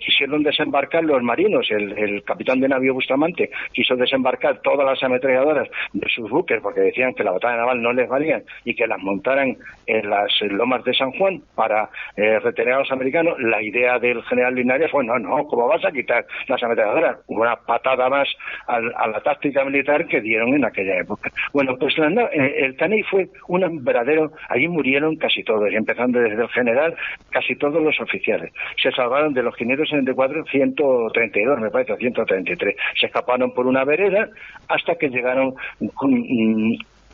quisieron desembarcar los marinos, el capitán de navío Bustamante quiso desembarcar todas las ametralladoras de sus buques porque decían que la batalla naval no les valían y que las montaran en las lomas de San Juan para retener a los americanos. La idea del general Linares fue, no, ¿cómo vas a quitar las ametralladoras? Una patada más a la táctica militar que dieron en aquella época. Bueno, pues el Caney fue un verdadero, allí murieron casi todos, empezando desde el general, casi todos los oficiales. Se salvaron de los 564, 132, me parece, 133. Se escaparon por una vereda hasta que llegaron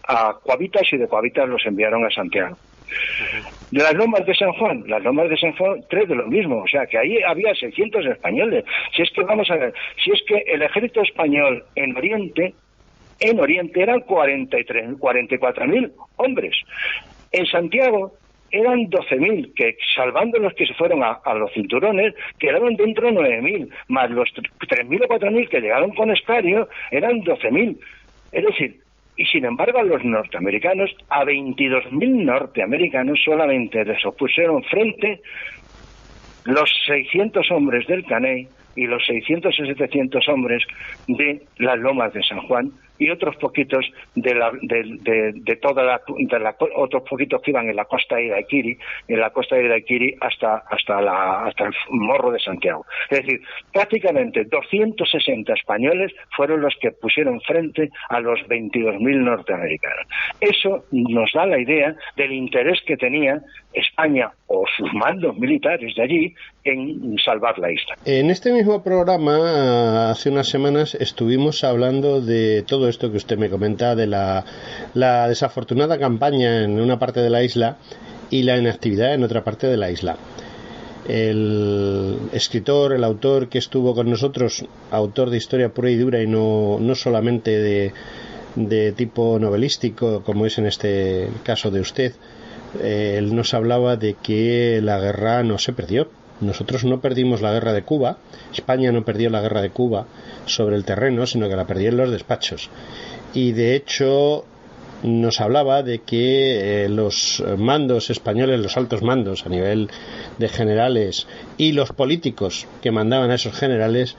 a Coavitas, y de Coavitas los enviaron a Santiago. De las lomas de San Juan, 3 de lo mismo, o sea que ahí había 600 españoles. Si es que vamos a ver, si es que el ejército español en Oriente eran 44.000 hombres. En Santiago eran 12.000, que salvando los que se fueron a los cinturones, quedaron dentro 9.000, más los 3.000 o 4.000 que llegaron con Escario, eran 12.000. Es decir, y sin embargo a los norteamericanos, a 22.000 norteamericanos solamente les opusieron frente los 600 hombres del Caney y los 600 o 700 hombres de las lomas de San Juan, y otros poquitos otros poquitos que iban en la costa de Iraquiri, hasta el Morro de Santiago. Es decir, prácticamente 260 españoles fueron los que pusieron frente a los 22.000 norteamericanos. Eso nos da la idea del interés que tenía España o sus mandos militares de allí en salvar la isla. En este mismo programa, hace unas semanas, estuvimos hablando de todo esto que usted me comenta, de la desafortunada campaña en una parte de la isla y la inactividad en otra parte de la isla. El escritor, el autor que estuvo con nosotros, autor de historia pura y dura y no solamente de tipo novelístico, como es en este caso de usted, él nos hablaba de que la guerra no se perdió. Nosotros no perdimos la guerra de Cuba, España no perdió la guerra de Cuba sobre el terreno, sino que la perdió en los despachos. Y de hecho nos hablaba de que los mandos españoles, los altos mandos a nivel de generales y los políticos que mandaban a esos generales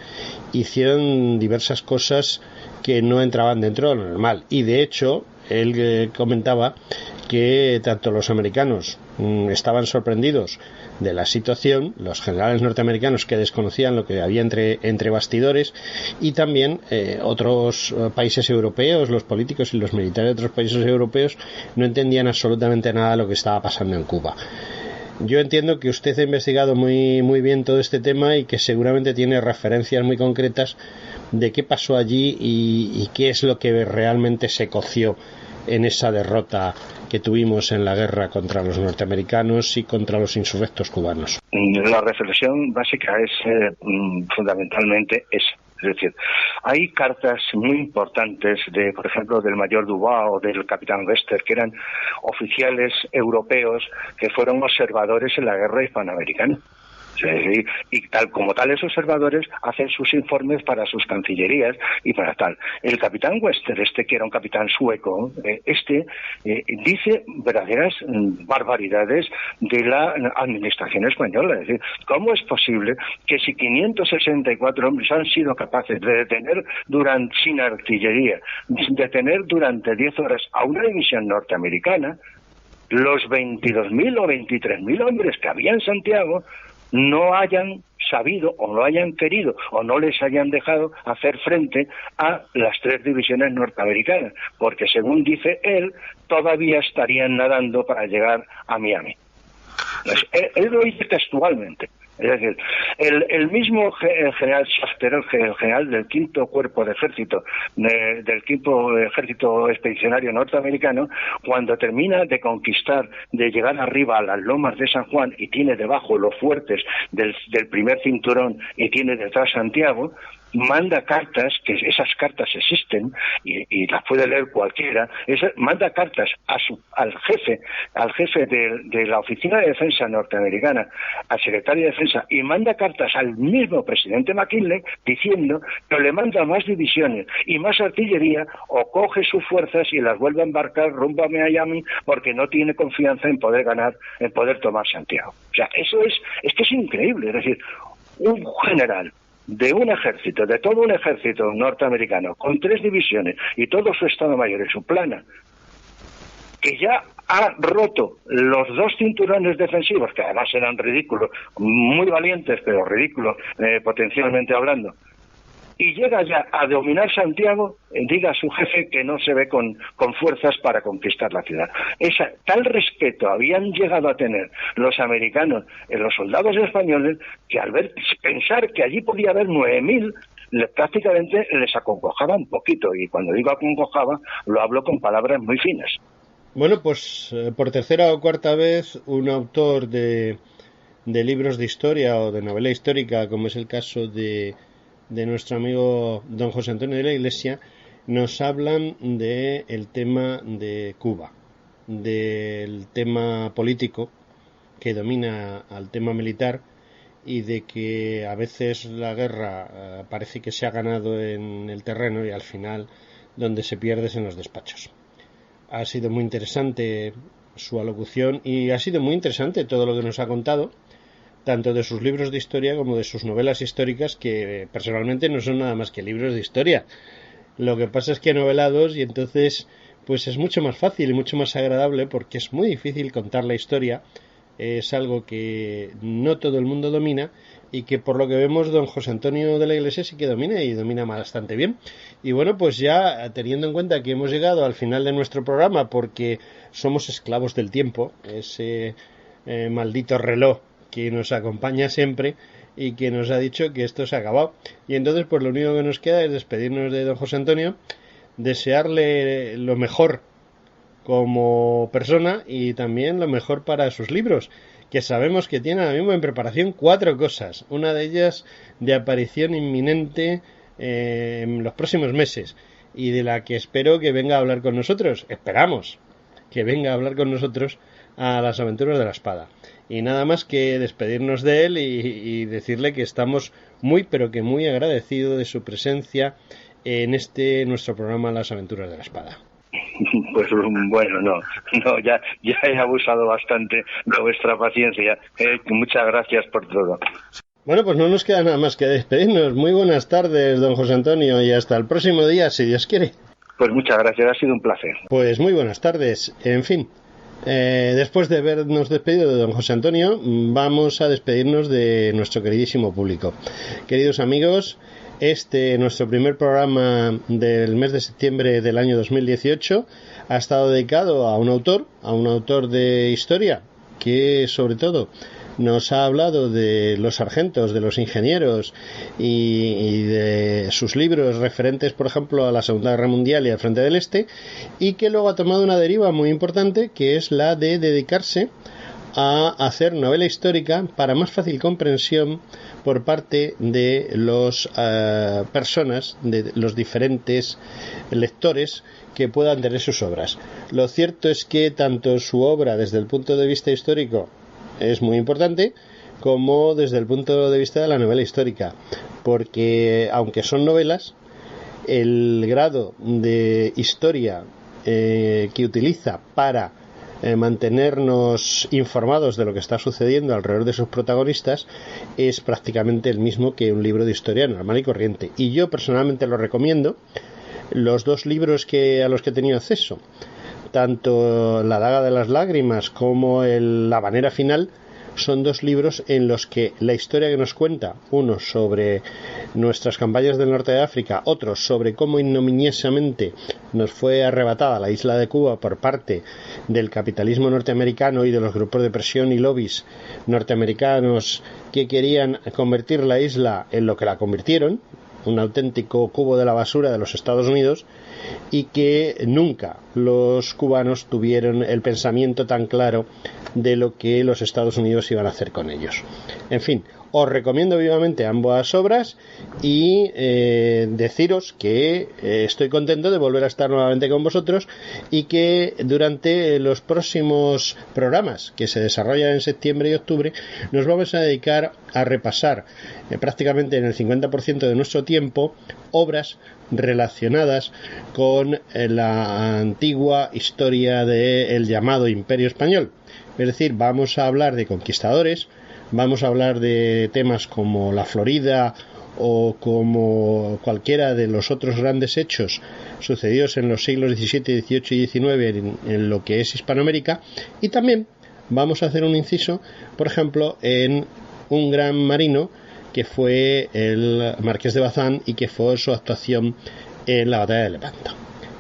hicieron diversas cosas que no entraban dentro de lo normal. Y de hecho él comentaba que tanto los americanos estaban sorprendidos de la situación, los generales norteamericanos que desconocían lo que había entre bastidores, y también otros países europeos, los políticos y los militares de otros países europeos no entendían absolutamente nada de lo que estaba pasando en Cuba. Yo entiendo que usted ha investigado muy bien todo este tema y que seguramente tiene referencias muy concretas de qué pasó allí y qué es lo que realmente se coció en esa derrota que tuvimos en la guerra contra los norteamericanos y contra los insurrectos cubanos. La reflexión básica es fundamentalmente esa. Es decir, hay cartas muy importantes de, por ejemplo, del mayor Dubois o del capitán Wester, que eran oficiales europeos que fueron observadores en la guerra hispanoamericana. Y tal como tales observadores hacen sus informes para sus cancillerías y para tal. El capitán Wester, que era un capitán sueco, dice verdaderas barbaridades de la administración española. Es decir, ¿cómo es posible que si 564 hombres han sido capaces de detener sin artillería, detener durante 10 horas a una división norteamericana, los 22.000 o 23.000 hombres que había en Santiago no hayan sabido o no hayan querido o no les hayan dejado hacer frente a las 3 divisiones norteamericanas, porque según dice él, todavía estarían nadando para llegar a Miami? Entonces, él lo dice textualmente. Es decir, el mismo general Shafter, el general del quinto cuerpo de ejército, del quinto ejército expedicionario norteamericano, cuando termina de conquistar, de llegar arriba a las lomas de San Juan y tiene debajo los fuertes del primer cinturón y tiene detrás Santiago, manda cartas, que esas cartas existen y las puede leer cualquiera, manda cartas al jefe de la Oficina de Defensa norteamericana, al secretario de Defensa, y manda cartas al mismo presidente McKinley diciendo que le manda más divisiones y más artillería o coge sus fuerzas y las vuelve a embarcar rumbo a Miami porque no tiene confianza en poder tomar Santiago. O sea, eso es que es increíble. Es decir, un general de un ejército, de todo un ejército norteamericano, con 3 divisiones y todo su Estado Mayor y su plana, que ya ha roto los 2 cinturones defensivos, que además eran ridículos, muy valientes, pero ridículos potencialmente hablando, y llega ya a dominar Santiago, diga a su jefe que no se ve con fuerzas para conquistar la ciudad. Tal respeto habían llegado a tener los americanos en los soldados españoles que al pensar que allí podía haber 9.000, prácticamente les acongojaba un poquito, y cuando digo acongojaba lo hablo con palabras muy finas. Bueno, pues por tercera o cuarta vez un autor de libros de historia o de novela histórica, como es el caso de nuestro amigo don José Antonio de la Iglesia, nos hablan del tema de Cuba, del tema político que domina al tema militar y de que a veces la guerra parece que se ha ganado en el terreno y al final donde se pierde es en los despachos. Ha sido muy interesante su alocución y ha sido muy interesante todo lo que nos ha contado, tanto de sus libros de historia como de sus novelas históricas, que personalmente no son nada más que libros de historia. Lo que pasa es que novelados, y entonces pues es mucho más fácil y mucho más agradable, porque es muy difícil contar la historia. Es algo que no todo el mundo domina y que por lo que vemos don José Antonio de la Iglesia sí que domina y domina bastante bien. Y bueno, pues ya teniendo en cuenta que hemos llegado al final de nuestro programa, porque somos esclavos del tiempo, ese maldito reloj que nos acompaña siempre y que nos ha dicho que esto se ha acabado. Y entonces pues lo único que nos queda es despedirnos de don José Antonio, desearle lo mejor como persona y también lo mejor para sus libros, que sabemos que tiene ahora mismo en preparación 4 cosas, una de ellas de aparición inminente en los próximos meses y de la que espero que venga a hablar con nosotros, esperamos que venga a hablar con nosotros a las aventuras de la espada. Y nada más que despedirnos de él y decirle que estamos muy pero que muy agradecidos de su presencia en nuestro programa Las Aventuras de la Espada. Pues bueno, no, ya he abusado bastante de vuestra paciencia. Muchas gracias por todo. Bueno, pues no nos queda nada más que despedirnos. Muy buenas tardes, don José Antonio, y hasta el próximo día, si Dios quiere. Pues muchas gracias, ha sido un placer. Pues muy buenas tardes. En fin, después de habernos despedido de don José Antonio, vamos a despedirnos de nuestro queridísimo público. Queridos amigos, nuestro primer programa del mes de septiembre del año 2018 ha estado dedicado a un autor de historia, que sobre todo nos ha hablado de los sargentos, de los ingenieros y de sus libros referentes, por ejemplo, a la Segunda Guerra Mundial y al Frente del Este, y que luego ha tomado una deriva muy importante, que es la de dedicarse a hacer novela histórica para más fácil comprensión por parte de los personas, de los diferentes lectores que puedan tener sus obras. Lo cierto es que tanto su obra desde el punto de vista histórico es muy importante, como desde el punto de vista de la novela histórica, porque aunque son novelas, el grado de historia que utiliza para mantenernos informados de lo que está sucediendo alrededor de sus protagonistas es prácticamente el mismo que un libro de historia normal y corriente. Y yo personalmente lo recomiendo. Los dos libros a los que he tenido acceso, tanto La daga de las lágrimas como La habanera final, son dos libros en los que la historia que nos cuenta, uno sobre nuestras campañas del norte de África, otro sobre cómo ignominiosamente nos fue arrebatada la isla de Cuba por parte del capitalismo norteamericano y de los grupos de presión y lobbies norteamericanos que querían convertir la isla en lo que la convirtieron, un auténtico cubo de la basura de los Estados Unidos, y que nunca los cubanos tuvieron el pensamiento tan claro de lo que los Estados Unidos iban a hacer con ellos. En fin, os recomiendo vivamente ambas obras y deciros que estoy contento de volver a estar nuevamente con vosotros y que durante los próximos programas que se desarrollan en septiembre y octubre nos vamos a dedicar a repasar prácticamente en el 50% de nuestro tiempo obras relacionadas con la antigua historia del llamado Imperio Español. Es decir, vamos a hablar de conquistadores, vamos a hablar de temas como la Florida o como cualquiera de los otros grandes hechos sucedidos en los siglos XVII, XVIII y XIX en lo que es Hispanoamérica, y también vamos a hacer un inciso, por ejemplo, en un gran marino que fue el Marqués de Bazán y que fue su actuación en la batalla de Lepanto.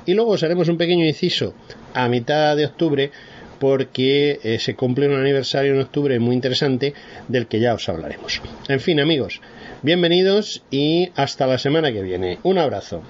Y luego os haremos un pequeño inciso a mitad de octubre porque se cumple un aniversario en octubre muy interesante del que ya os hablaremos. En fin, amigos, bienvenidos y hasta la semana que viene. Un abrazo.